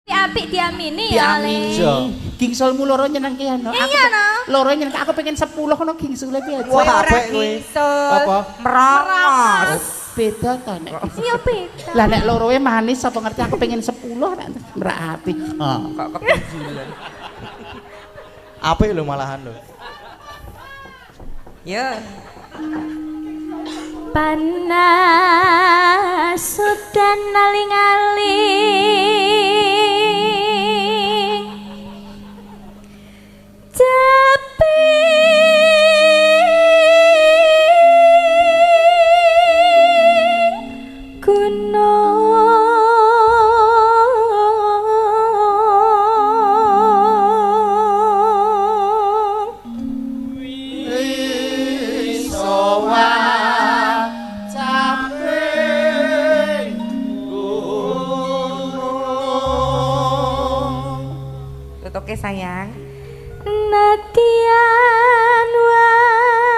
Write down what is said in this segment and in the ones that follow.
Apik diamini ya Le. Gingsulmu loro nyenengke ana. Iya no. Loro nyenengke aku pengen 10 ngono gingsule piye aja. Wah, apik kowe. Apa? Merongos. Beda ta nek. Iya beda. Lah nek loroe manis apa ngerti aku pengen 10 nek merati. Kok kepijulan. Apik lho malahan lho. Ya. Panas sudah naling-aling tapi Oke sayang. Natian wadon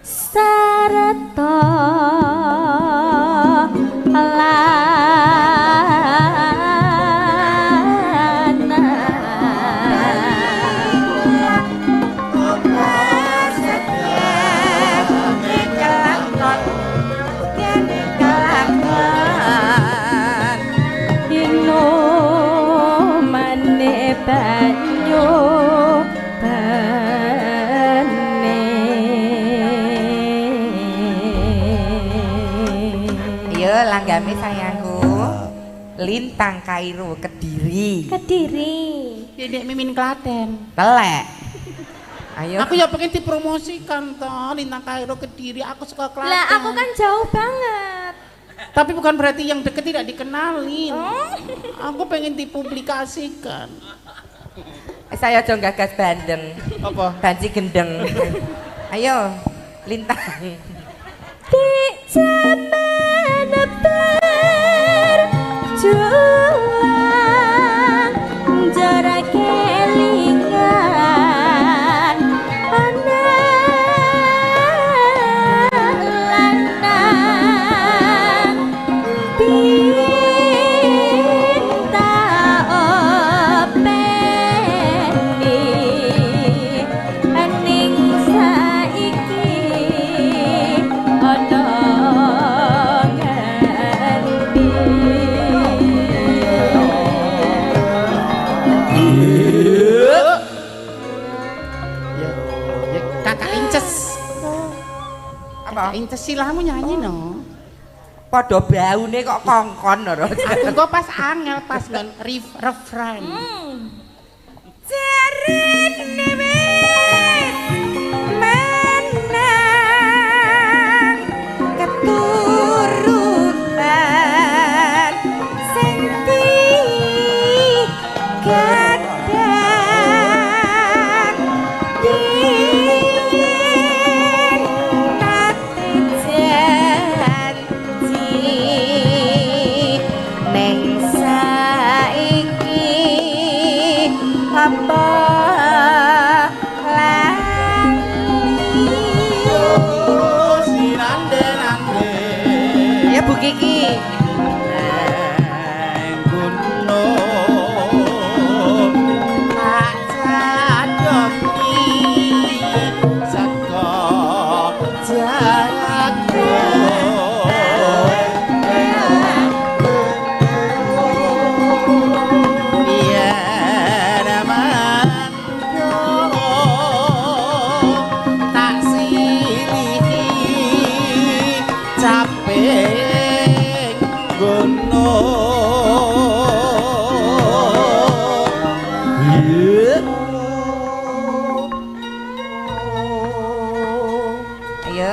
sarata langgame sayangku. Lintang Kairo Kediri. Dedek Mimin Klaten. Telek. Ayo. Aku ya pengen dipromosikan toh Lintang Kairo Kediri. Aku suka Klaten. Lah aku kan jauh banget. Tapi bukan berarti yang deket tidak dikenalin. Aku pengen dipublikasikan. Saya aja gagas bandeng. Apa? Banci gendeng. Ayo, Lintang. Di zaman berjuang jarak kelingan anak lanang pinta openi aning saiki ana Inces silamu nyanyi no. Padha baune kok kongkon lho. Aku pas angel pas ngon refrain. Jarene menang keturunan sing Kiki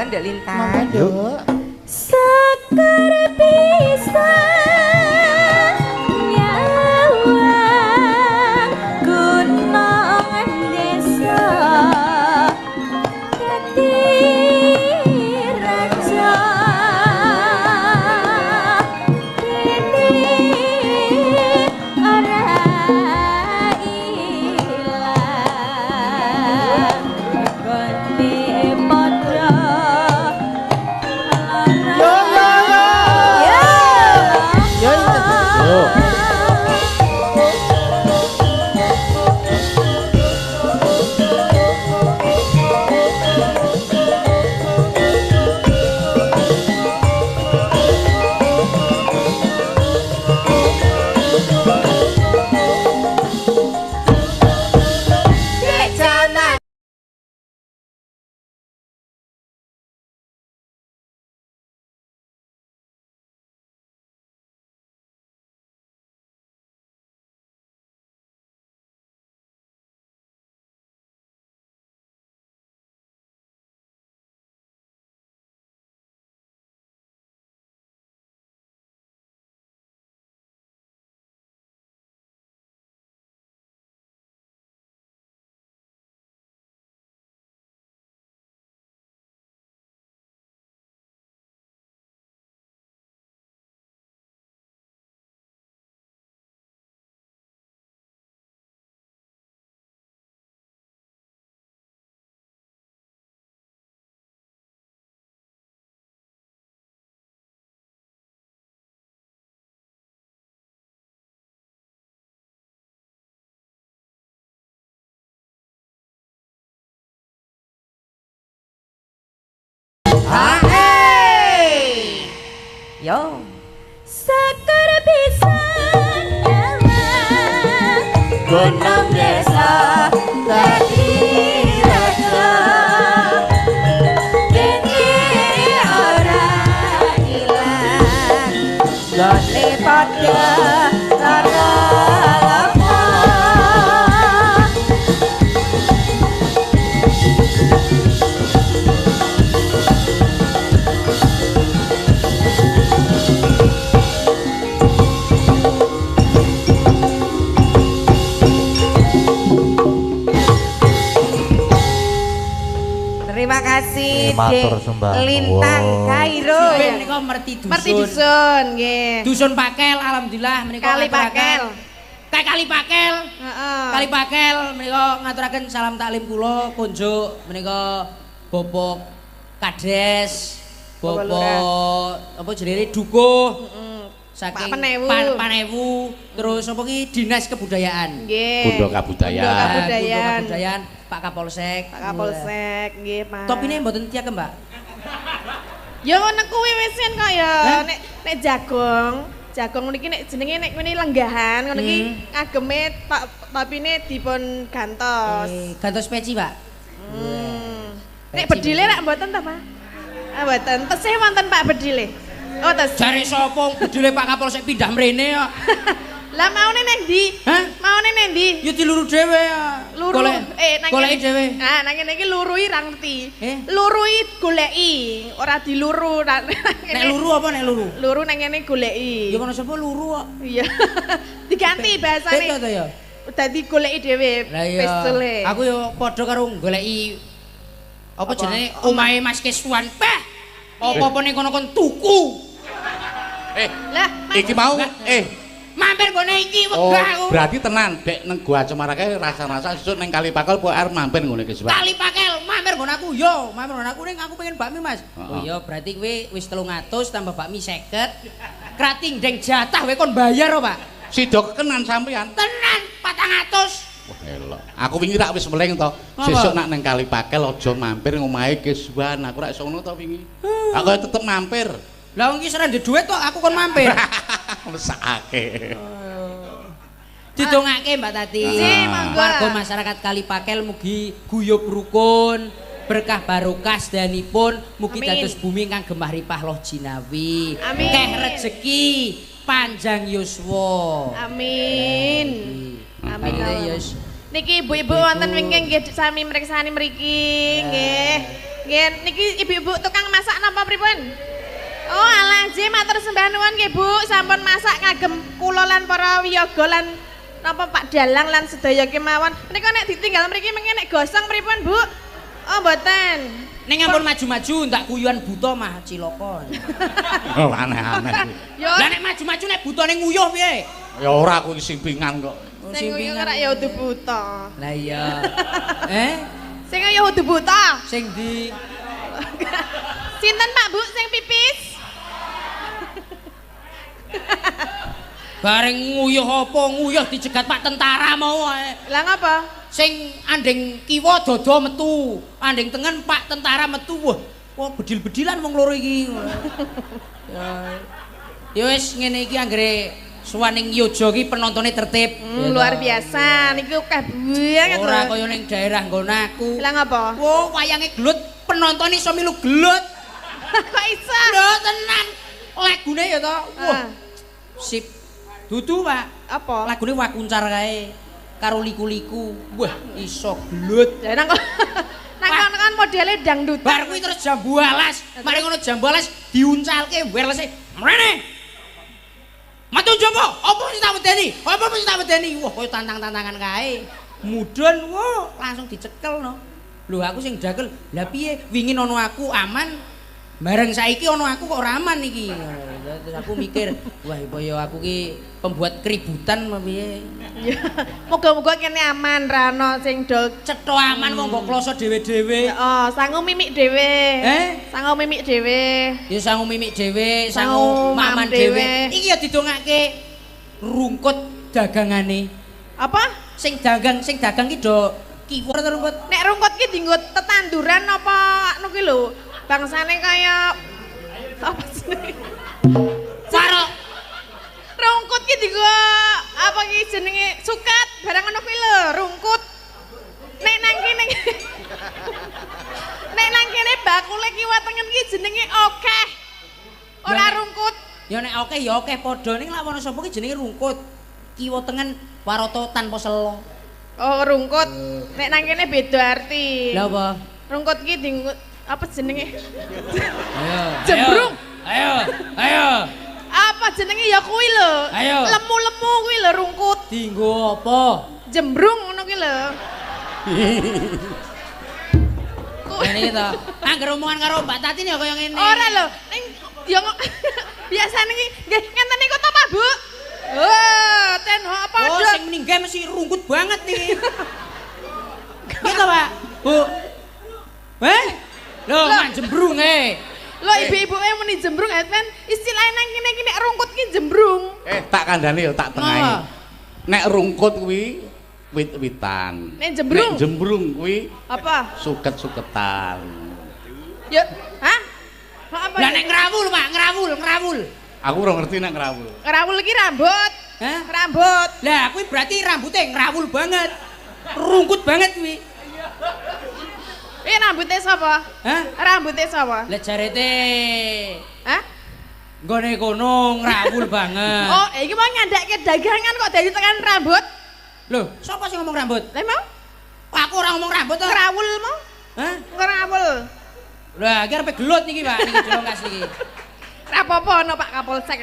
Ndek Lintang. Sekar bisa nyawang gunung desa dadi raja kini ora ilang gone padha gunung desa dadi raja kene ora ilang gone padha lara apa Terima kasih Matur Dek sembah. Lintang Wow. Kairo. Ben menika merti dusun. Merti dusun nggih. Dusun Pakel alhamdulillah menika Kali ngaturaken- Pakel. Kayak Kali Pakel. Heeh. Kali Pakel menika ngaturaken salam taklim kula kunjuk menika Bapak Kades, Bapak Bapak apa jenenge Dukuh. Saking Pak Panewu. Panewu, terus apa ki Dinas Kebudayaan. Nggih. Kundo Kabudayaan. Kundo Kabudayaan. Kebudayaan, Pak Kapolsek. Pak Kapolsek nggih, Pak. Topine mboten tiak, Mbak. Ya ngono kuwi wis kan kok ya Hah? nek jagong niki nek jenenge nek ngene lenggahan ngono iki ngageme topine dipun gantos. Gantos peci, Pak. Nek bedile rak mboten ta, Pak? Ah mboten. Tesih wonten Pak bedile. Oh, tes. Jare sapa bedile Pak Kapolsek pindah mrene kok. Lah maune nang ndi? Hah? Maune nang ndi? Ya diluru dhewe ya. Luru. Nang goleki kene- dhewe. Ah, nang kene iki lurui ra ngerti. Eh? Lurui goleki, ora diluru. Nek luru apa nek luru? Luru nang kene goleki. Ya kono sapa luru kok. Iya. Diganti bahasane. Beda to ya. Dadi goleki dhewe Lah iya. pistole. Aku yo padha karo goleki apa jenenge omahe Mas Keswan. Peh. Apa-apa ning kono kon tuku. Lah, Iki mau Mampir gone iki oh, wegah aku. berarti tenan dek nang gua Cemarake rasa-rasa sesuk ning Kali Pakel po arep mampir ngene iki sebab. Kali Pakel, mampir nggon aku. Yo, mampir nggon aku ning aku pengen bakmi, Mas. Oh Heeh. iya, berarti kowe wis 300 tambah bakmi 50. Krating deng jatah kowe kon bayar oh, Pak. Sida kekenan sampean. Tenan 400. Wah, elok. Aku wingi rak wis meleng to. Apa? Sesuk nak nang Kali Pakel aja mampir ngomahe Keswan. Aku rak sono to wingi. Aku tetep mampir. Lah wong iki seren duwe duit kok aku kon mampir. Mesake. Didongake Mbak Tati. Nggih, monggo. Warga masyarakat Kali Pakel mugi guyub rukun, berkah barokah sedanipun, mugi Amin. dados bumi ingkang gemah ripah loh jinawi. Amin. Keh rezeki panjang yuswa. Amin. Amin. Amin yus. Niki ibu-ibu wonten wingking nggih sami mriksani mriki nggih. Nggih, niki ibu-ibu tukang masak napa pripun? Oh, alah nggih matur sembah nuwun nggih Bu, sampun masak ngagem kula lan para wiyaga lan napa Pak Dalang lan sedaya kemawon. Menika nek ditinggal mriki mengke nek gosong pripun Bu? Oh, mboten. Ning ampun maju-maju ndak guyuan buta mah cilaka. Oh, aneh-aneh. Yo, Lah nek maju-maju nek butane nguyuh piye? Ya ora aku iki simpingan kok. sing kuwi ora ya udu buta. Lah iya. Sing ya udu buta. Sing di Sinten Pak Bu sing pipis? bareng nguyuh apa nguyuh dicegat Pak tentara mau ae. Lah ngapa? Sing andeng kiwa dodo metu, andeng tengen Pak tentara metu. Wah bedil-bedilan wong loro iki. Ya wis ngene iki anggere suwaning yojo iki penontone tertib. Luar biasa. Niki akeh banget Ora lho. kaya ning daerah nggon aku. Lah ngapa? Wo wayange gelut, penonton iso milu gelut. Kok iso? Lho tenan. Lagune ya to. Wah. Ah. Sip. Dudu, Pak. Apa? Lagune wakuncar kae karo liku-liku. Wah, iso gelut. Lah nang nang kan modele dangdut. Bar kuwi terus jambu alas. Mari ngono jambu alas diuncalke wireless mrene. Matu jopo, apa sing tak medeni? Apa sing tak medeni? Wah, koyo tantang-tantangan kae. Mudun, wah, langsung dicekel no. Lho aku sing dakel. Lah piye? Wingi ono aku aman. Bareng saiki ono aku kok ora aman iki. Terus aku mikir, wah apa ya aku ki pembuat keributan apa piye? Ya, moga-moga kene aman ra ono sing do. Cetha aman wong mbok kloso dhewe-dhewe. Oh, sangu mimik dhewe. Sangu mimik dhewe. Ya sangu mimik dhewe, Sangu sangu maman mam dhewe. dhewe. Iki ya didongake rungkut dagangane. Apa? Sing dagang ki do kiwa ta rungkut. Nek rungkut ki dienggo tetanduran apa anu ki lho. Bangsane kaya apa sih? Karo Rungkut ki dienggo apa ki jenenge suket. barang ngono kuwi lho, rungkut. Nek nang kene Nek nang kene bakule kiwa tengen ki jenenge okeh. Ora rungkut. Ya nek oke ya oke padha ning lak Wonosobo ki jenenge rungkut. Kiwa tengen waroto tanpa selo. Oh, rungkut. Nek nang kene beda arti. Lha apa? Rungkut ki apa jenenge? Ayo. Jembrung. Ayo. Apa jenenge ya kuwi lho. Ayo. Lemu-lemu kuwi lho rungkut. Dinggo apa? Jembrung ngono kuwi lho. Ngene iki to. Angger omongan karo Mbak Tati ya kaya ngene. Ora lho, ning ya biasane iki nggih ngenten niku to Pak Bu. Oh, ten apa Oh, sing meninggal mesti rungkut banget nih. Gitu, Pak. Bu. Loh, man jembrung Lho ibu-ibu muni jembrung men istilahnya nang kene iki nek rungkut ki jembrung. Tak kandhani ya tak tengahi. Napa? Nek rungkut kuwi wit-witan. Nek jembrung? Nek jembrung kuwi Apa? suket-suketan. Ya, hah? Apa? Lah nek ngrawul, Pak, ngrawul. Aku ora ngerti nek ngrawul. Ngrawul iki rambut. Hah? Rambut. Lah kuwi berarti rambutnya ngrawul banget. Rungkut banget kuwi. Rambutnya sapa? Hah? Rambutnya sapa? Lah jarete Hah? nggone kono ngrawul banget. Oh, iki mau nyandakke dagangan kok dari tekan rambut. Loh, sapa sing ngomong rambut? Lah mau? Aku ora ngomong rambut to. Ngrawul mau? Hah? Ngrawul. Lah, iki arepe gelut niki, Pak, niki dilongkas niki. Ra apa-apa ono Pak Kapolsek.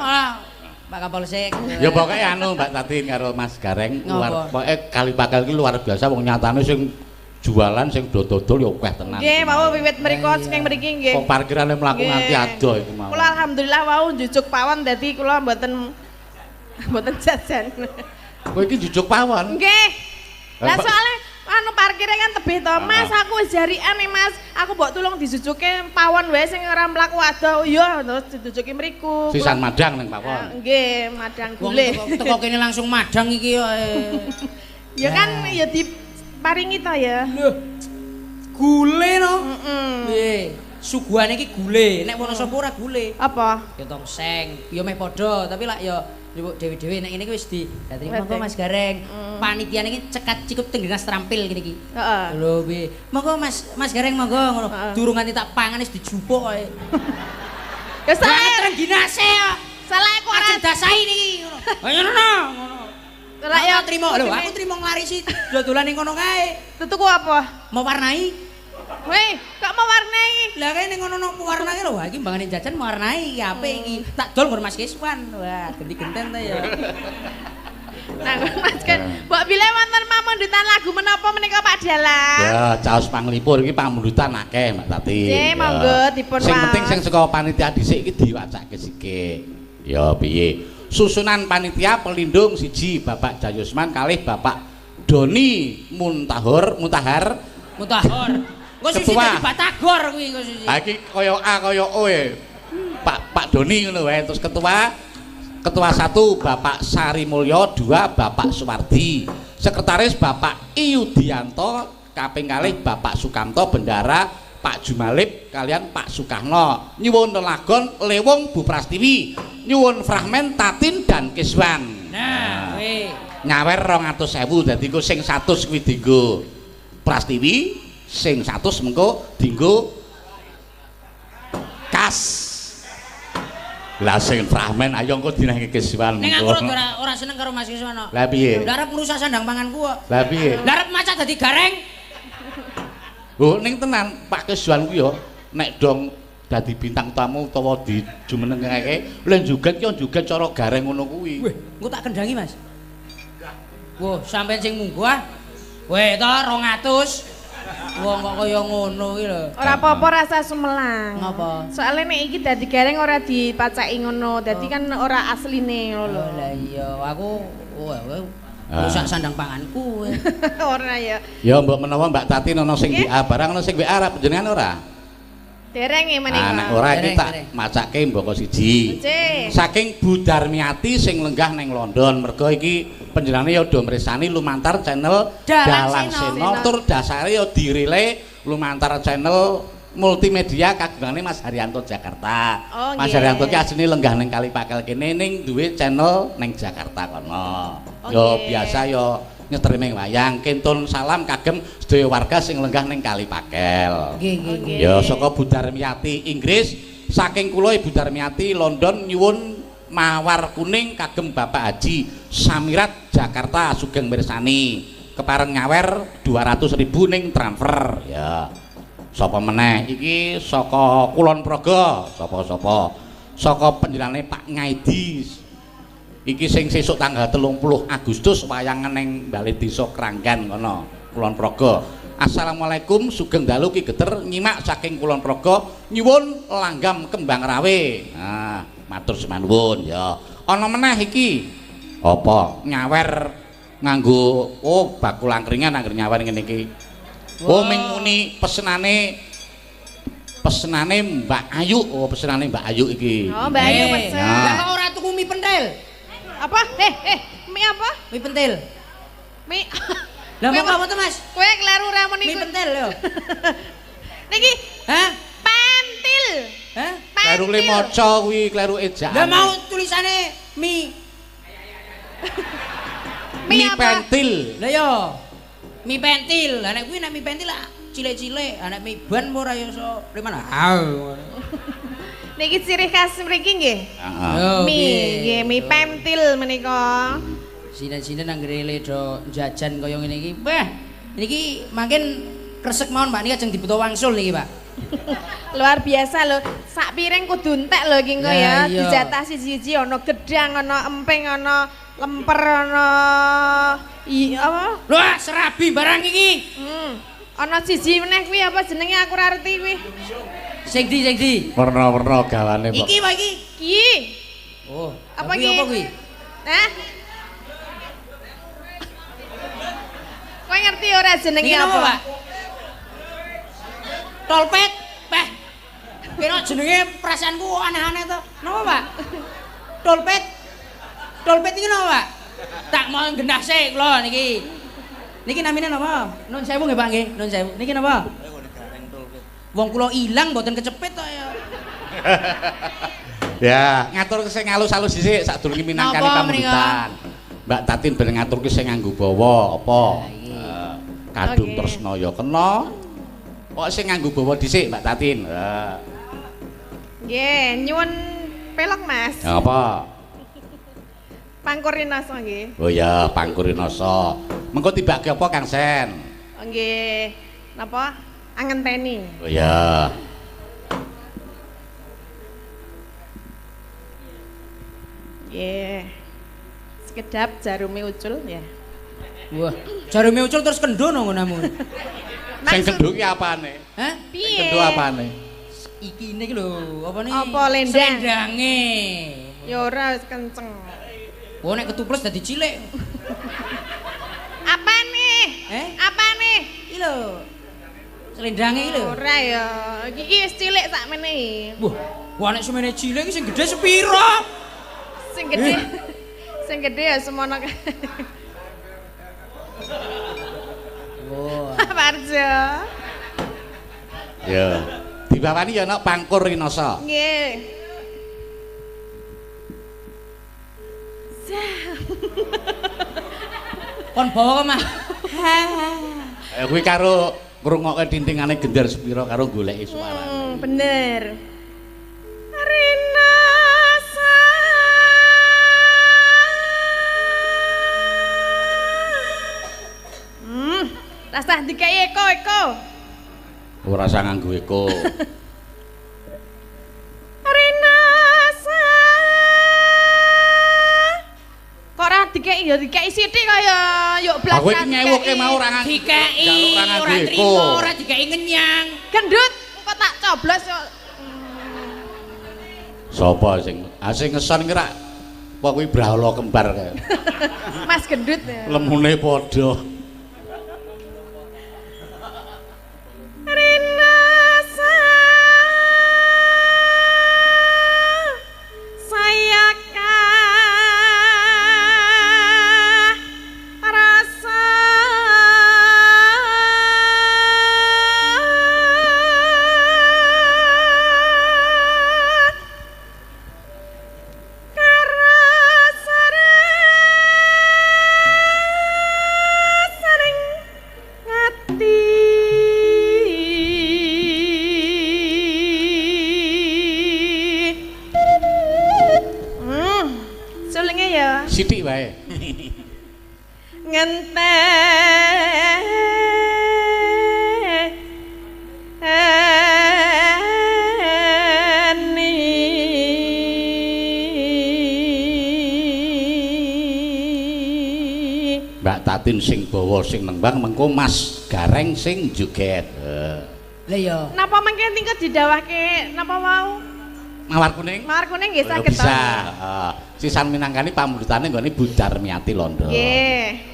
Ah, Pak Kapolsek. Ya pokoknya anu Mbak Tatin karo Mas Gareng luar Ngapa? pokoke kali bakal iki luar biasa wong nyatane sing jualan sing dodol ya akeh tenan. Nggih, mau wiwit mriku saking mriki nggih. Kok parkirane mlaku nganti ado iki mau. Kula alhamdulillah wau njujuk pawon dadi kula mboten jajan. Kowe iki jujuk pawon. Nggih. Lah Pak- soalnya anu parkirnya kan tebih to, Mas. Aku wis jarikan nih, Mas. Aku mbok tulung dijujuke pawon wae sing ora mlaku ado. Iya, terus dijujuki mriku. Sisan madang ning pawon. Nggih, madang Wong gule. teko kene langsung madang iki ya. Ya kan ya diparingi to ya. Loh. Gule no. Heeh. Nggih, suguhane iki gule. Nek Wonosobo ora gule. Apa? Ya tongseng, ya meh padha, tapi lak ya dewe-dewe nek ngene iki wis di dadi monggo Weting. Mas Gareng. Panitiane iki cekat cikup teng dinas terampil kene iki. Heeh. Lho piye? Monggo Mas Gareng monggo ngono. Heeh. Durung nganti tak pangan wis dijupuk kowe. Ya salah. Teng dinase ya. Salah aku ora. Ajeng dasai niki ngono. Ayo ngono. Salah ya trimo. Lho aku trimo nglarisi dodolan ning kono kae. Tutuku apa? Mau warnai. Weh, kok mau warnai? Lah kae ning ngono warnai lho. Wah iki mbangane jajan mau warnai iki apik iki. Tak dol nggon Mas Kiswan. Wah, genti-genten ta ya. Nah, Mas kan, mbok bilih wonten pamundutan lagu menapa menika Pak Dalang? Ya, caos panglipur iki pamundutan akeh Mbak Tati. Nggih, Ya. monggo dipun Sing waos. penting sing saka panitia dhisik iki diwacake sikik. Ya piye? Susunan panitia pelindung siji Bapak Jayusman kalih Bapak Doni Muntahar. Mutahor. Engko sisi Ketua. dadi Batagor kuwi engko sisi. Ha iki kaya A kaya O e. Pak Doni ngono wae terus Ketua 1 Bapak Sari Mulyo, 2 Bapak Suwardi, Sekretaris Bapak Iyudianto, kaping kalih Bapak Sukamto, Bendara Pak Jumalip kalian Pak Sukahno. Nyuwun lelagon Lewung Bu Prastiwi, nyuwun fragmen Tatin dan Kiswan. Nah, kowe. Nyawer 200.000 dadi ku sing 100 kuwi dienggo Prastiwi, sing 100 mengko dienggo kas. Lah sing fragmen ayo engko dinenge Kiswan. Ning aku ora seneng karo Mas Kiswan. Lah piye? Lah arep ngrusak sandang panganku kok. Lah piye? Lah arep maca dadi gareng. Oh ning tenan Pak Kiswan ku yo nek dong dadi bintang tamu utawa dijumenengake lha joget ki joget cara gareng ngono kuwi. Weh, engko tak kendangi, Mas. Wah, sampean sing munggah. Weh, to 200. Wong kok kaya ngono iki lho. Ora apa-apa rasa sumelang. Ngapa? Soalnya nek iki dadi gareng ora dipacaki ngono, dadi kan ora asline ngono lho. Lah iya, aku rusak sandang panganku. Ora ya. Ya mbok menawa Mbak Tati ana sing WA barang ana sing WA panjenengan ora? Dereng ya menika. Ah nek ora iki Dereng, tak dereng. macake mboko siji. Cih. Saking Bu Darmiati sing lenggah ning London mergo iki panjenengane ya do mresani lumantar channel Dalang Seno Seno. tur dasare ya dirile lumantar channel multimedia kagungane Mas Haryanto Jakarta. Oh, Mas nggih. Haryanto ki asline lenggah ning Kalipakel kene ning duwe channel ning Jakarta kono. Yo biasa yo nyetreming wayang. Kintun salam kagem sedaya warga sing lenggah ning Kali Pakel. Nggih. Yo saka Bu Darmiati Inggris, saking kula Ibu Darmiati London nyuwun mawar kuning kagem Bapak Haji Samirat Jakarta sugeng mirsani. Kepareng nyawer 200.000 ning transfer. Ya. Sapa meneh iki saka Kulon Progo, sapa-sapa. Saka panjenengane Pak Ngaidi. Iki sing sesuk tanggal 30 Agustus wayangan ning Balai Desa Kranggan kono, Kulon Progo. Assalamualaikum sugeng dalu Ki Geter nyimak saking Kulon Progo nyuwun langgam kembang rawe. Nah, matur semanuwun ya. Ana meneh iki apa nyawer nganggo bakul angkringan anggere nyawer ngene iki. Oh ming muni pesenane Mbak Ayu. Oh pesenane Mbak Ayu iki. Oh Mbak Ayu pesen. Lah kok ora tuku mie pentil? Apa? Mie apa? Mie pentil. Mie. Lah mau apa tuh Mas? Kowe kleru ramon Mie iku. pentil lho. Niki Hah? pentil. Hah? Kleru le maca kuwi, kleru ejaan. Lah mau tulisane mie. mie apa? pentil. Lah yo. Mie pentil. Lah nek kuwi nek mie pentil lah cilik-cilik, anak mie ban ora yo iso primana. Niki ciri khas mriki nggih. Heeh. Mie, mie pentil menika. Sinten-sinten anggere le do jajan kaya ngene iki. Wah, niki mangken kresek mawon Pak niki ajeng dibutuh wangsul niki, Pak. Luar biasa lho. Sak piring kudu entek lho iki engko ya. Dijatah siji-siji ana gedang, ana emping, ana lemper, ana apa? Wah, serabi barang iki. Ana siji meneh kuwi apa jenenge aku ora ngerti kuwi. Sing di. Werna-werna gawane, Pak. Iki Pak iki. Ki. Oh, Apa tapi iki? apa kuwi? Hah? Kowe ngerti ora jenenge Iki apa? apa, Pak? Tolpet, Pak. Kira jenenge perasaanku aneh-aneh to. Napa, Pak? Tolpet. Tolpet iki napa, Pak? Tak mau gendah sik kula niki. Niki namine napa? Nun sewu nggih, Pak nggih. Nun sewu. Niki napa? Wong kula ilang mboten kecepet to ya. Ya, ngatur sing alus-alus dhisik sadurunge minangkani Napa pamuritan. Mbak Tatin ben ngaturke sing nganggo bawa apa? Kadung Oke. tresna ya kena. Kok sing nganggo bawa dhisik Mbak Tatin. Nggih, nyuwun pelok Mas. Ya apa? Pangkurinasa nggih. Oh ya, pangkurinasa. Mengko tibake apa Kang Sen? Nggih. Napa? Angenteni. Oh ya. Nggih. Sekedap jarume ucul ya. Wah, jarume ucul terus kendo nang ngonamu. Sing kendho ki apane? Hah? Piye? Kendho apane? Iki niki lho, apa nih? Apa lendang? Selendange. Ya ora wis kenceng. Oh nek ketuples dadi cilik. Apa nih? Apa nih? Iki lho. Selendange iki lho. Ora ya. Iki wis cilik sakmene iki. Wah nek semene cilik iki sing gedhe sepiro? Sing gedhe. Sing gedhe ya semono. Wah. Parjo. Ya. Dibawani ya ana pangkurinasa. Nggih. Kon bawa ke mah. Kuwi karo ngrungokke tintingane gendar sepira karo goleki suarane. Bener. Rina Rasa dikai eko. Ora usah nganggo eko. Rina kok ora dikai ya dikai sithik kaya yuk blas. Aku iki nyewuke mau ora nganggo. Dikei Ora ora nganggo trimo, eko. ora dikei ngenyang. Gendut kok tak coblos kok. Sapa sing sing ngeson ki rak apa kuwi brahala kembar kae. Mas gendut ya. Lemune padha. Rina saya rasa Sithik wae. Mbak Tatin sing bawa sing nembang mengko Mas Gareng sing joget. Lah ya. Napa mangke tingkat didhawahke napa wau? Mawar kuning? Mawar kuning nggih saged to. Bisa. Sisan minangkani pamudutane nggone Bu Darmiati Londo. Nggih.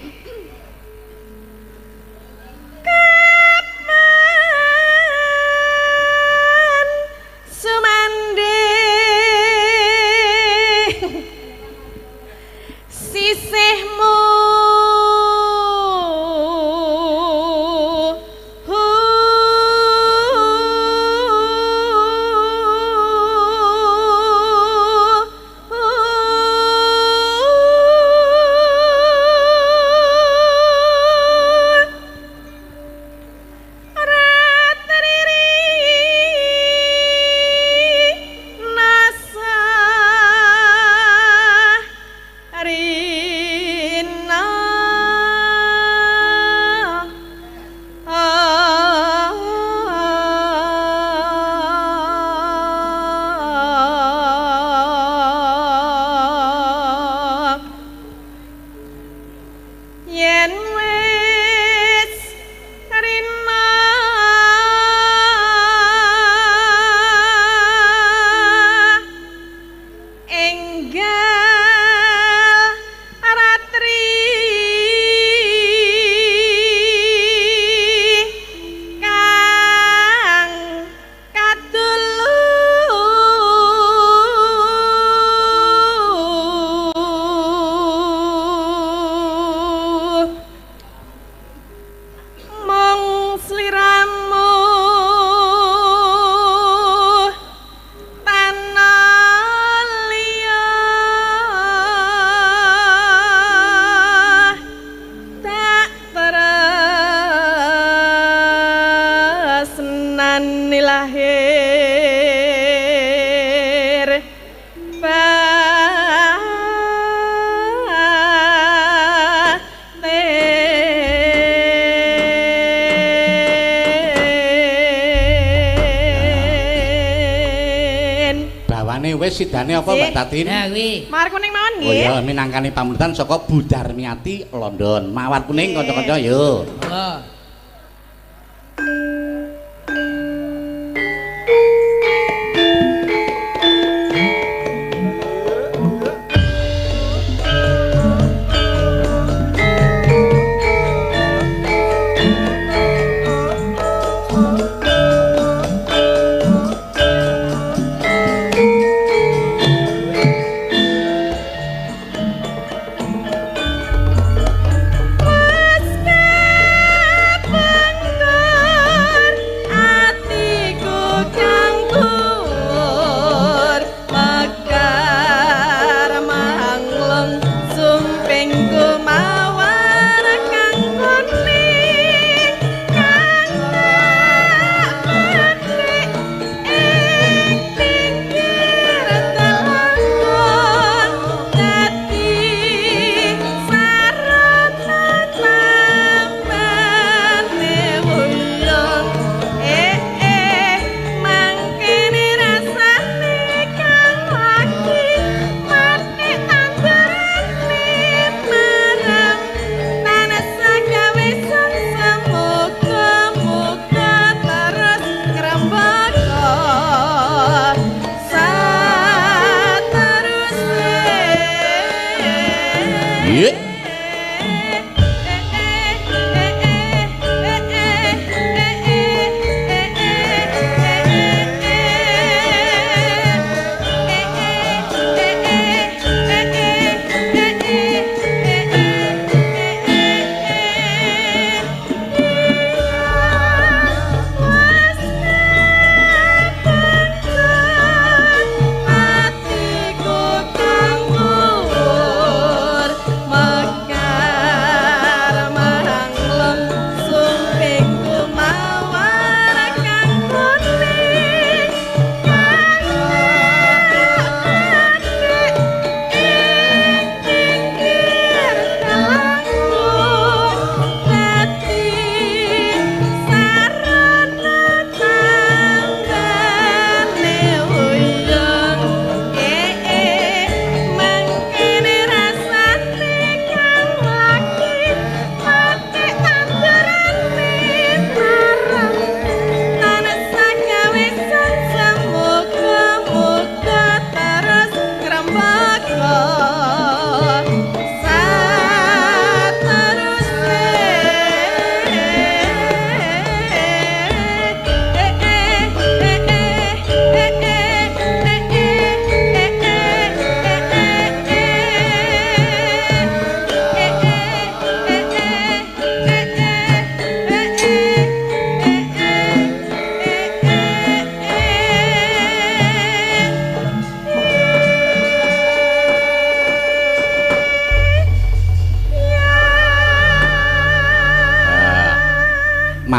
Sidane apa Mbak Tatin? Nah kuwi. Mawar kuning mawon nggih. Oh iya minangkani pamunutan saka Bu Darmiati London. Mawar kuning kanca-kanca yo. Oh.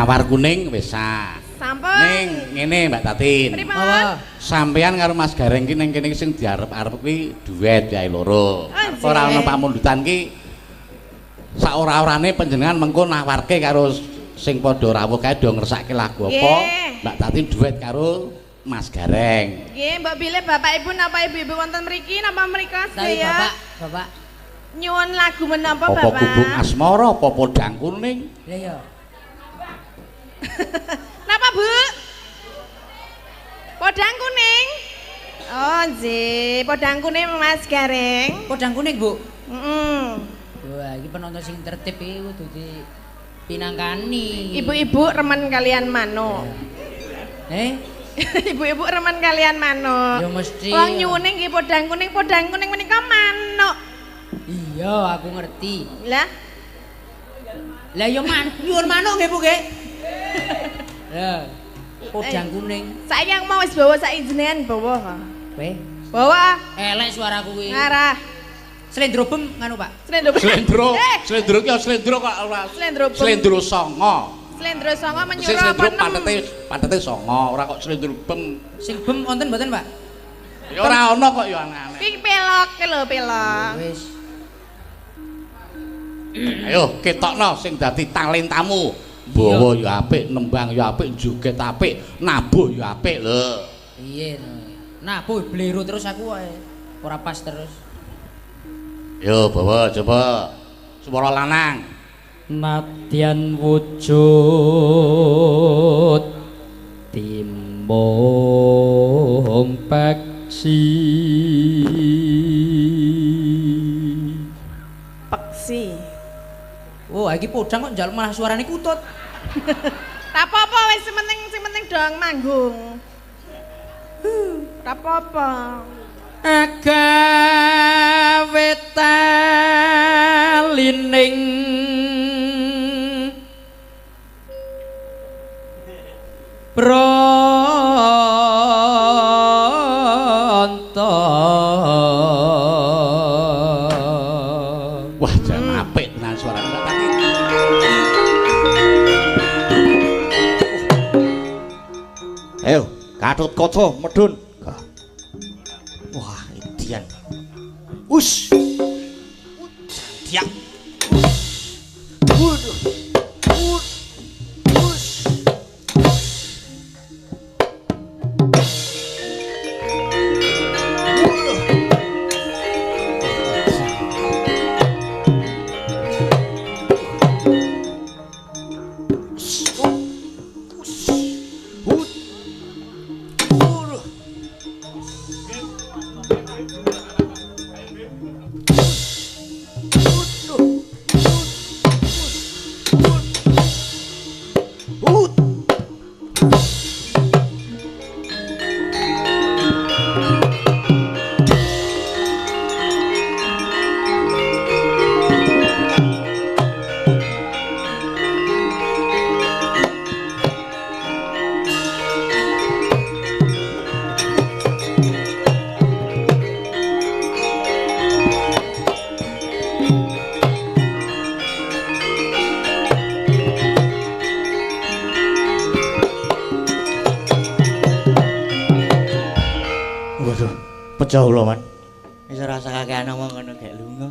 mawar kuning wis sah. Sampun. Ning ngene Mbak Tatin. Pripun? Sampeyan karo Mas Gareng ki ning kene sing diarep-arep kuwi duet wae loro. Ora ana pamundutan ki sak ora-orane panjenengan mengko nawarke karo sing padha rawuh kae do ngersake lagu apa. Mbak Tatin duet karo Mas Gareng. Nggih, mbok bilih Bapak Ibu napa Ibu-ibu wonten mriki napa mrika Tapi sedaya? Bapak. Nyuwun lagu menapa Apa Bapak? gubuk asmara apa podang kuning? Lah ya. Napa Bu? Podang kuning. Oh, nggih, podang kuning Mas Gareng. Podang kuning, Bu. Heeh. Wah, iki penonton sing tertib iki kudu dipinangkani. Ibu-ibu remen kalian mano. Ibu-ibu remen kalian mano. Ya mesti. Wong nyuwune nggih podang kuning menika manuk. Iya, aku ngerti. Lah, Lah ya nyuwun manuk nggih, Bu nggih. Lah, podang kuning. sayang mau wis bawa sak jenengan bawa kok. Weh, Bawa elek suaraku kuwi. ngarah. Slendro bem nganu, Pak. Slendro. Slendro ki slendro kok ora. Slendro. Slendro songo. Slendro songo Sing menyuruh apa slendro nem? patete songo, ora kok slendro bem. Sing bem wonten mboten, Pak? Ya ora ana kok ya aneh-aneh. Ping pelok ke lho pelok. Wis. Ayo ketokno sing dadi talentamu. Bawa ya apik, nembang ya apik, joget apik, nabuh ya apik lho. Iya, nah boy blero terus aku ora pas terus. Yo bawa coba swara lanang. Nadyan wujud timbung peksi. Peksi. Oh, iki podang kok njaluk malah suarane kutut. Tak apa-apa wis sing penting doang manggung. Tak apa-apa. Agawe talining pronto. Wah, jan apik tenan suarane Mbak Tatin. Ayo, Gatot Kaca medun. Wah, idian. Us. Dia. Waduh. Us. Pecah lho, Man. Wis ora usah kakean ngomong ngono gek lunga.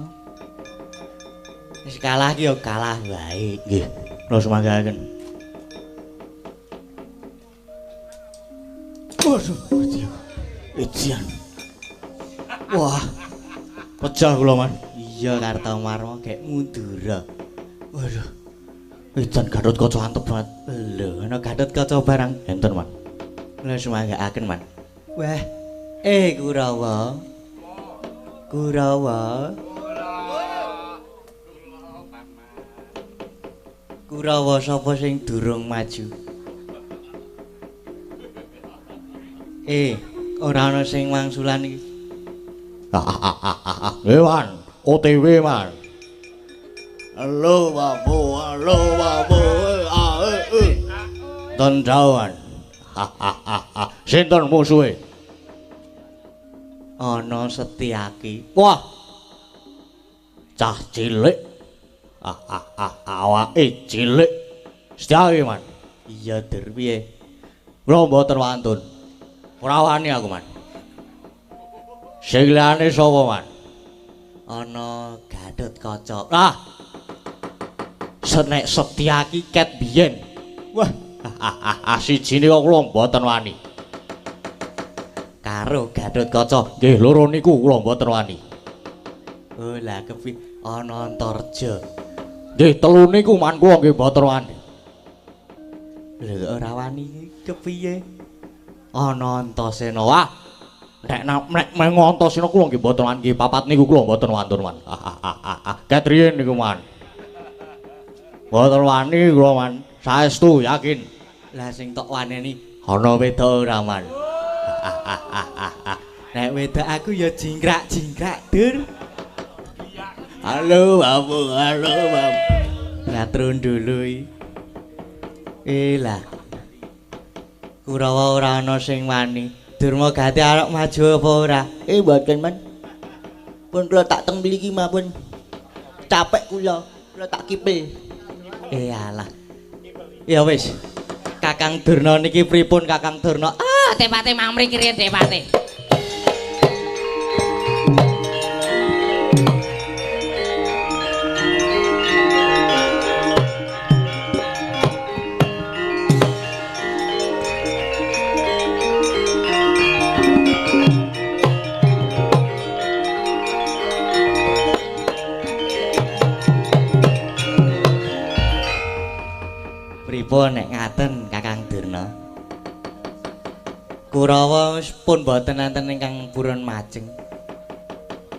Wis kalah ki ya kalah wae. Nggih. Kula sumanggaken. Waduh, ijian. Wah. Pecah kula, Man. Iya Kartomarma gek mundura. Waduh. Ijan Gatot Kaca antep banget. Lho, ana Gatot Kaca barang enten, Man. Kula sumanggaaken, Man. Wah. Kurawa. Kurawa. Kurawa sapa sing durung maju? Ora ana sing wangsulan iki. Wan, OTW, Man. Halo, Babu. Tondawan. Sinten musuhe? Ana Setyaki. Wah. Cah cilik. Awake cilik. Setyaki, Man. Iya, Dur, piye? Kula mboten wantun. Ora wani aku, Man. Sing liyane sapa, Man? Ana Gatotkaca. Ah. Senek Setyaki ket biyen. Wah, sijine kok kula mboten wani. Karo Gatotkaca, nggih loro niku kula mboten wani. Oh, lah kepi ana Antarja. Nggih telu niku man kula nggih mboten wani. Lho ora wani kepiye? Ana Antasena. Wah. Nek Antasena kula nggih mboten wani. Papat niku kula mboten wantun, Man. Katriyen niku, Man. Mboten wani kula, Man. Saestu yakin. Lah sing tok waneni ana wedok ora, Man. Nek wedok aku ya jingkrak-jingkrak, Dur. Halo, Babu. Halo, Babu. Lah trundulu iki. Lah. Kurawa ora ana sing wani. Durma gati arep maju apa ora? Mboten, Man. Pun kula tak teng mriki mawon. Capek kula tak kipil. Alah. Ya wis. Kakang Durna niki pripun Kakang Durna? Ah, tepate mang mriki riyen tepate. Pripun nek ngaten Kakang Durna? Kurawa pun boten enten ingkang purun majeng.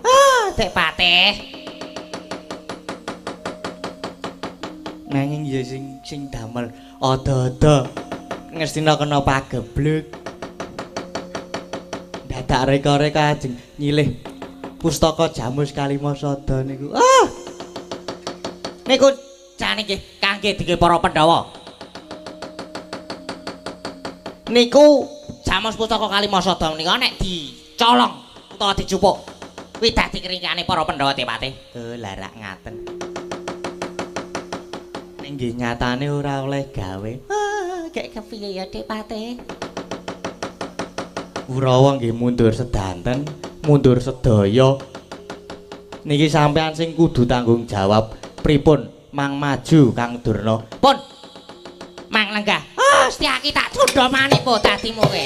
Ah, tepate. Nanging ya sing damel ada-ada ngestina kena pagebluk. Dadak reka-reka ajeng nyilih pustaka Jamus Kalimasada niku. Ah! Niku jane nggih kangge dike para Pandhawa. Niku Jamus Pustaka Kalimasada menika nek dicolong utawa dicupuk kuwi dadi keringkane para Pandhawa tepate. Oh, larak ngaten. Ning nggih nyatane ora oleh gawe. Ah, gek kepiye ya tepate? Kurawa nggih mundur sedanten, mundur sedaya. Niki sampean sing kudu tanggung jawab. Pripun mang maju Kang Durna? Pun. Mang lenggah. Ah, Setyaki tak cundha manih po dadimu kowe.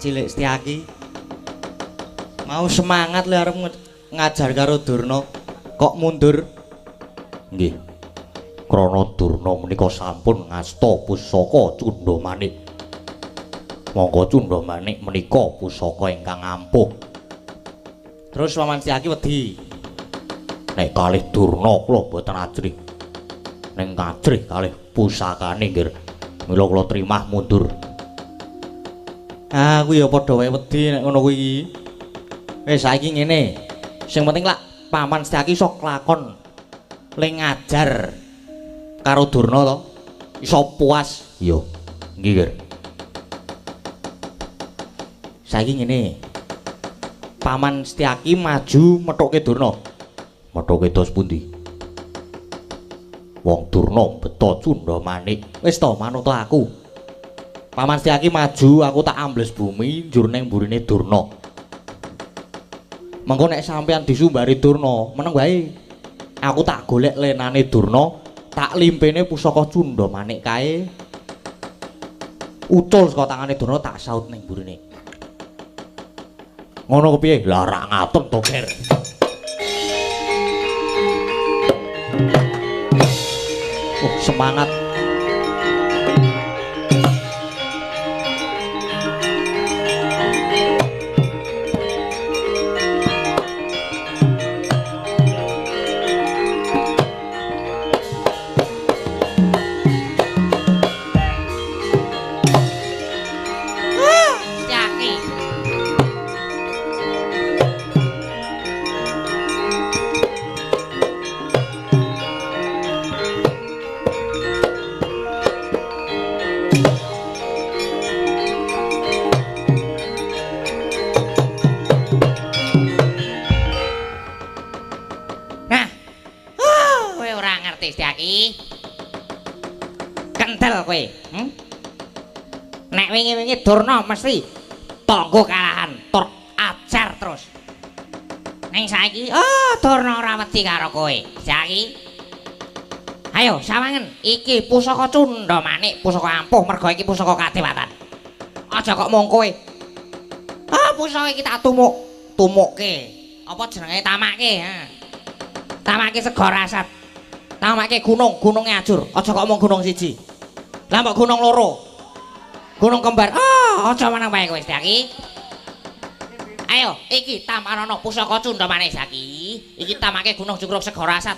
Cilik Setyaki mau semangat le arep ngajar karo Durna kok mundur. Nggih. Krana Durna menika sampun ngasta pusaka Cundamanik. Monggo Cundamanik menika pusaka ingkang ampuh. Terus Paman Setyaki wedi nek kalih Durna kula boten ajrih. Ning kajrih kalih pusakane nggih. Mila kula trimah mundur. Aku ya padha wae wedi nek ngono kuwi. Wis saiki ngene. Sing penting lak Paman Setyaki iso klakon le ngajar karo Durna to. Iso puas. Iya. Nggih, Ger. Saiki ngene. Paman Setyaki maju methuke Durna. Methuke dos pundi? Wong Durna beta Cundamanik. Wis to manut aku. Paman Setyaki maju, aku tak ambles bumi njur ning mburine Durna. Mengko nek sampean disumbari Durna, meneng wae. Aku tak golek lenane Durna, tak limpene pusaka Cundamanik kae. Ucul saka tangane Durna tak saut ning mburine. Ngono kepiye? Lah rak ngaten to, Ger. Oh, semangat. Kendel kowe, Nek wingi-wingi Durna mesti tanggo kalahan, tur ajar terus. Ning saiki, Durna ora wedi karo kowe. Saiki ayo sawangen, iki pusaka Cunda Manik, pusaka ampuh mergo iki pusaka kadewatan. Aja kok mung kowe. Pusaka iki tak tumukke. Apa jenenge tamakke, Tamakke sego rasat. Tamakke gunung-gununge ajur. Aja kok mung gunung siji. Lah mbok gunung loro. Gunung kembar. Aja meneng bae kowe Setyaki. Ayo, iki tamarana pusaka Cunda Manik Setyaki. Iki tamake Gunung Jugruk sego rasat.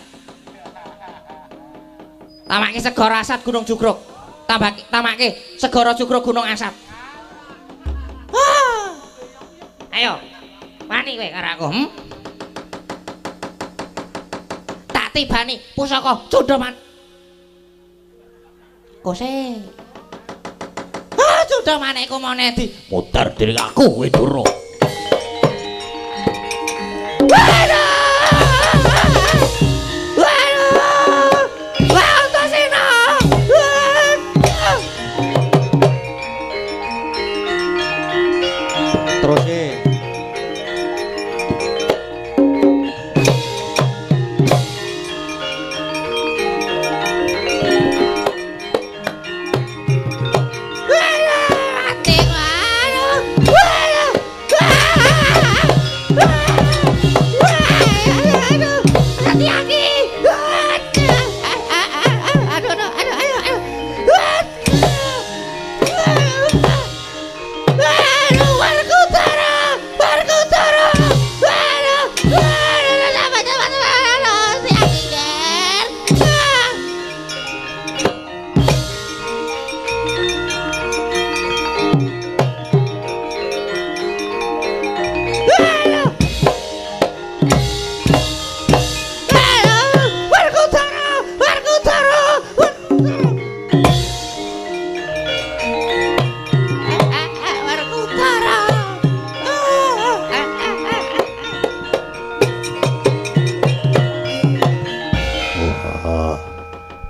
Tamake sego rasat Gunung Jugruk. Tamake segara Jugruk Gunung Asat. Ayo. Wani kowe karo aku, Tak tibani pusaka Cunda Manik. Kose. Cunda Manik ku mau nendi? Mutar diri aku kowe Durna.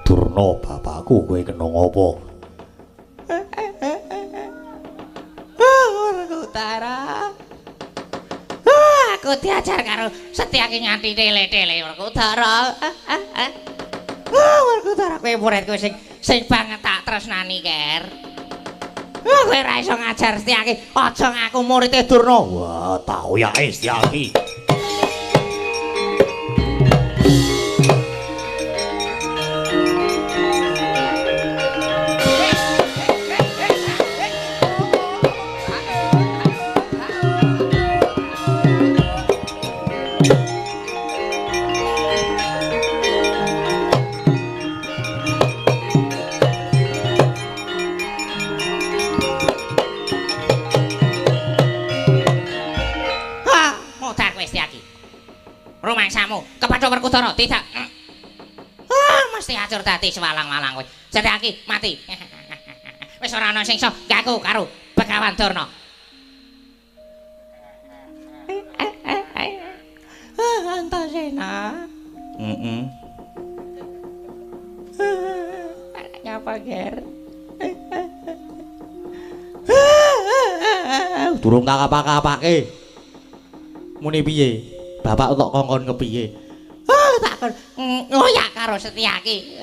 Terus bapakku kowe kena ngopo? Werkudara. Aku diajar karo Setyaki nganti tele-tele Werkudara. Werkudara kowe muridku sing banget tak tresnani, Ker. Kowe ora iso ngajar Setyaki, aja ngaku muridé Durna. Wah, tau ya Setyaki. Rumangsamu kepada Werkudara tidak. Mesti acur dadi sewalang-walang kowe. Setyaki mati. Wis ora ana sing iso gaku karo Begawan Durna. Antasena. Ngapa, Ger? Durung tak apa-apake. Muni piye? Bapak untuk kongkon kepiye? Takon ngoyak karo Setyaki.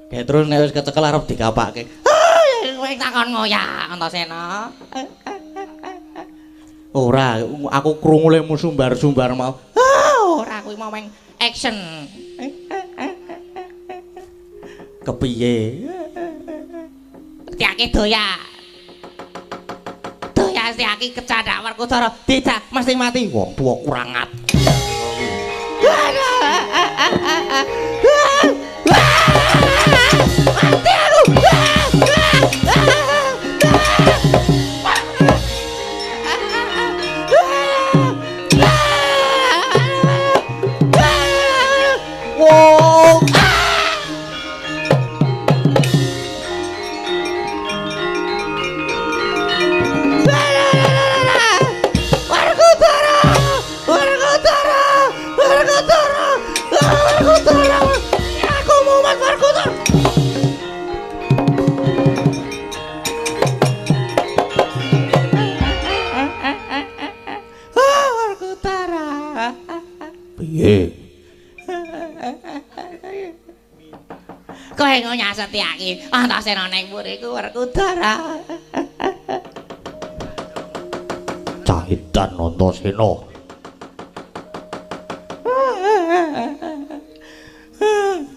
Kayak terus nek wis kecekel arep dikapake. Kowe takon ngoyak Antasena. Ora, aku krungu lemu sumbar-sumbar mau. Ora kuwi mau meng action. Kepiye? Tiake doya. Doya tiake kecadak Werkudara tidak mesti mati. Wong tuwa kurangat. Mati aku. Wong. Aku Muhammad Werkudara. Werkudara. Piye? Kowe ngono Setyaki, Antasena ning mburiku Werkudara. Cahitan Antasena.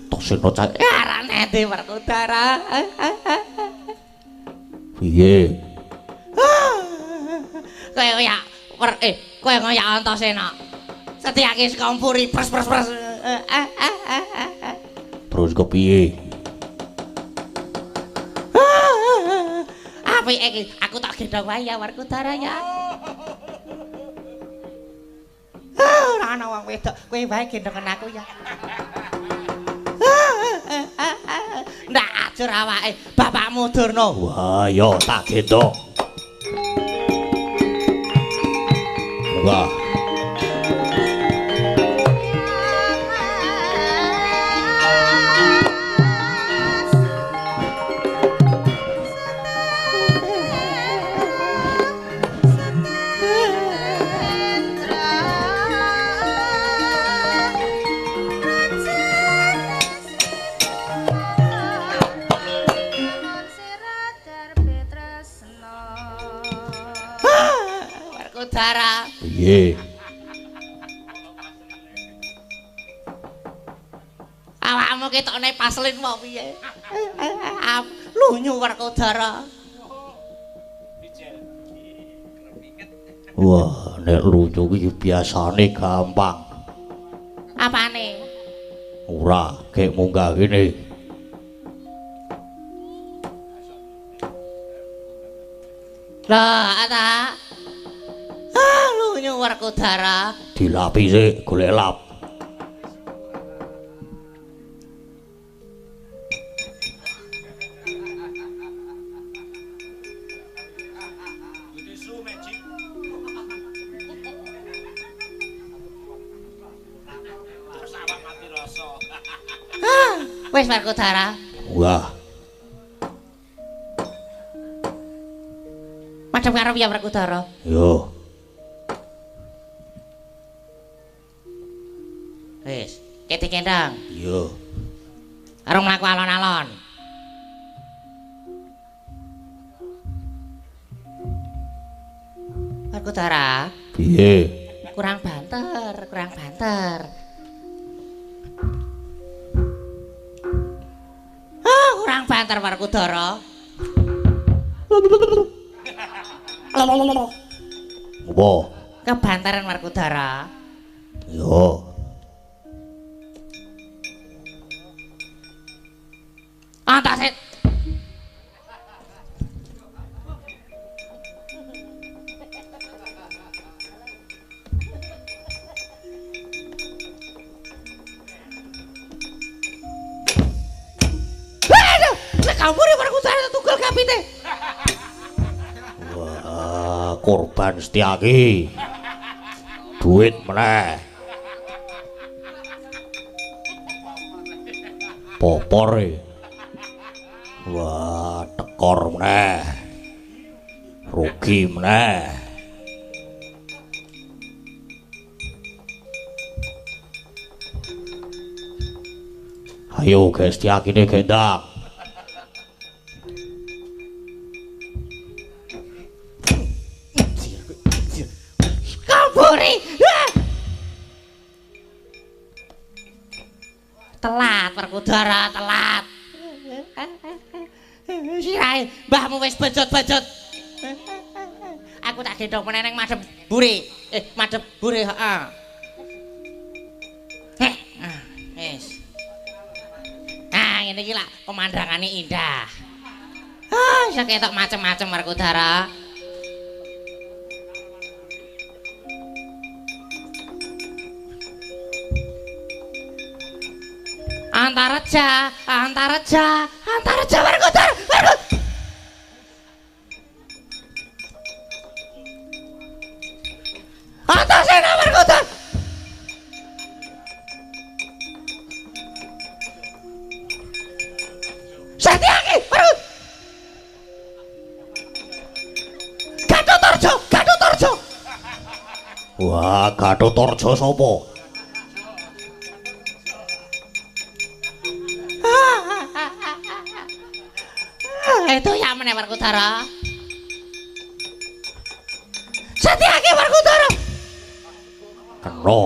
Antasena cah Arane ndi Werkudara? piye? Kowe ngoyak Antasena. Setyaki sekampuri pres. Terus kepiye? Apike iki aku tak gendong wae ya Werkudara ya. Ora ana wong wedok, kowe wae gendongen aku ya. Ndak ajur awake bapakmu Durna. Wah, ya tak gendong. Wah. Werkudara. Piye? Awakmu ketokne paslin apa piye? Lunyu Werkudara. Wah, nek lucu iki biasane gampang. Apane? Ora, kayak munggah gini. Lah, ata. Lunyu Werkudara. Dilapi sik, golek lap. Wis Werkudara. Wah, Madhep karo piye Werkudara? yo. Wis, ketik kendang. Yo. Arep mlaku alon-alon. Werkudara, Piye? kurang banter. Kurang banter Werkudara. Apa? Kebantaran Werkudara. Yo. Antasit. Aduh, nek kamu Werkudara tunggal kapite. Wah, korban Setyaki. Duit meneh. Popore. Wah, tekor meneh. Rugi meneh. Ayo guys, Setyakine gendang. Telat Werkudara, telat. Sirahe mbahmu wis bejot-bejot. Aku tak gendong meneh ning madhep buri. Madhep buri, heeh. Wis. Ngene iki lak pemandangane indah. Iso ketok macem-macem Werkudara. Antareja Werkudara. Antasena Werkudara. Satyaki Werkudara. Gatotharja. Wah, Gatotharja sapa? Itu ya meneh Werkudara. Satyaki Werkudara. Kena.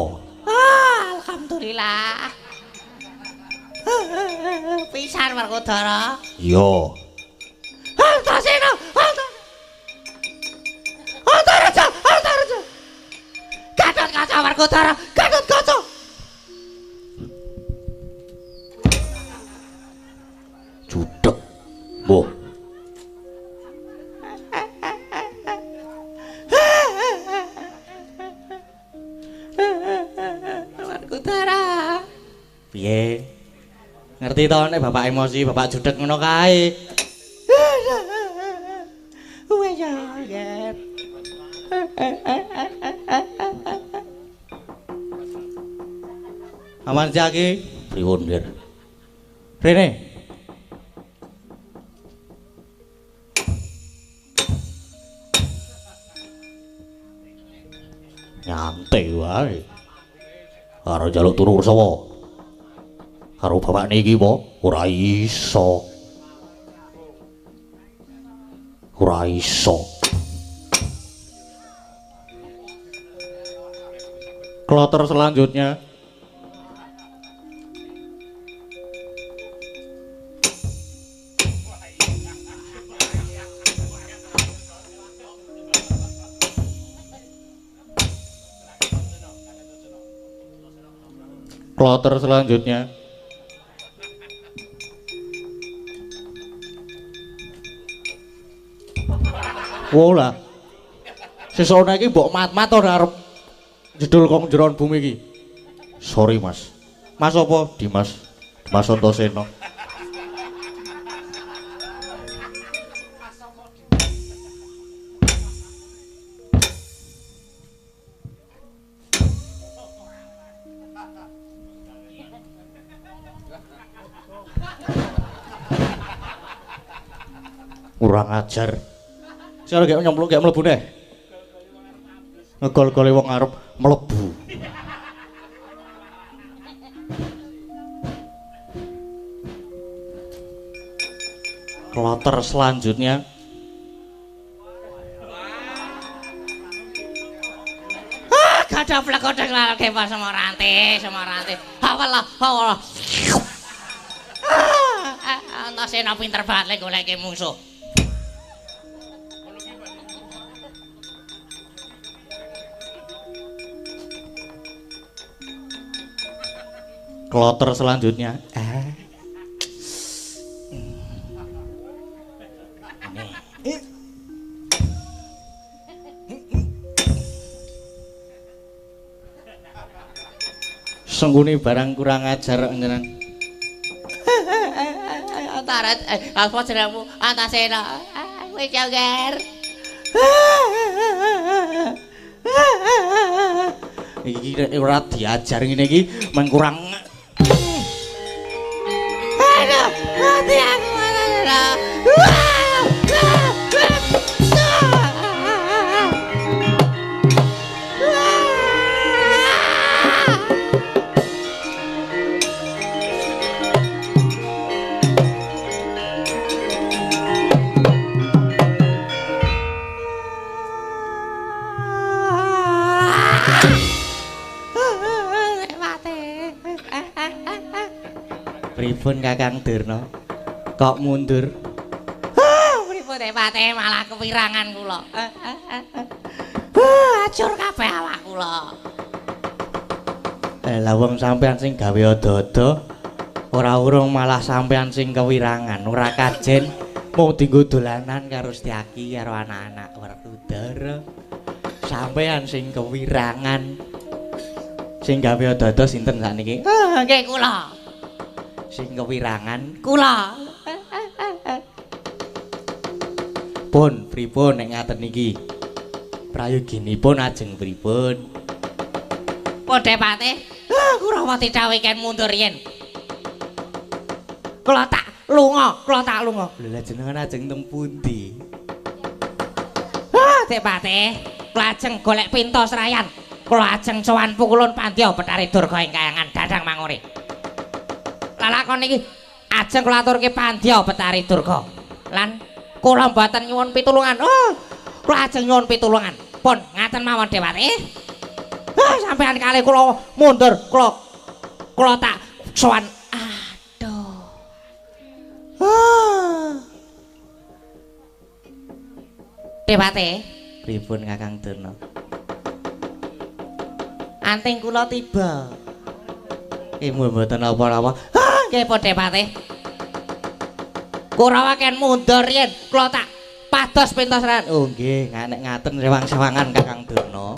Alhamdulillah. Pisan Werkudara. Iya. Antasena. Antareja. Gatotkaca Werkudara. Gatotkaca. Judeg. Mbah. Werkudara. Piye? Ngerti to nek bapak emosi, bapak judeg ngono kae. Wes ya. Aman jaki. Pripun, Dir? Rene. Nyantai wae. Karo njaluk turu sapa? Karo bapak niki po ora iso. Ora iso. Kloter selanjutnya. Kloter selanjutnya. Wola. Sesone iki mbok mat-mat ora arep jedul kok jeron bumi iki. Sorry, Mas. Mas apa? Dimas. Dimas Antasena. Kurang ajar. Saya lagi nyemplung gak mlebu deh. Ngegol-gole wong arep mlebu. Kloter selanjutnya. Gada flekodek lagi pas Semarante. Hawalah. Antasena pinter banget lek golek musuh. Kloter selanjutnya. Sengguni barang kurang ajar njenengan. Antaret apa jenengmu? Antasena. Wis joger. Iki ora diajar ngene iki mung kurang. Aduh, mati aku Antasena. Pripun Kakang Durna? Kok mundur? Pripun Depate malah kewirangan kula. Acur kabeh awak kula. Lah wong sampean sing gawe ada-ada ora urung malah sampean sing kewirangan, ora kajen mau dienggo dolanan karo Setyaki karo anak-anak Werkudara. Sampean sing kewirangan. Sing gawe ada-ada sinten sakniki? Nggih kula. Sing kewirangan Kula. pun pripun nek ngaten niki? Prayoginipun ajeng pripun? Pun Depate, Kurawati dawuh ken mundur yen. Kula tak lunga. Lha jenengan ajeng teng pundi? Depate, kula ajeng golek pinto serayan. Kula ajeng sowan pukulun Pandya Betari Durga ing Kayangan Dadang Mangure. Lalakon niki ajeng kula aturke Pandya Betari Durga. Lan kula mboten nyuwun pitulungan. Kula ajeng nyuwun pitulungan. Pun ngaten mawon Depate. Sampeyan kali kula mundur, kula tak sowan. Aduh. Depate, Pripun Kakang Durna? anting kula tiba. Mboten apa-apa. Nggih pun Depate. Kurawa ken mundur yen kula tak pados pinto seran. Oh nggih, nek ngaten sewang-sewangan Kakang Durna.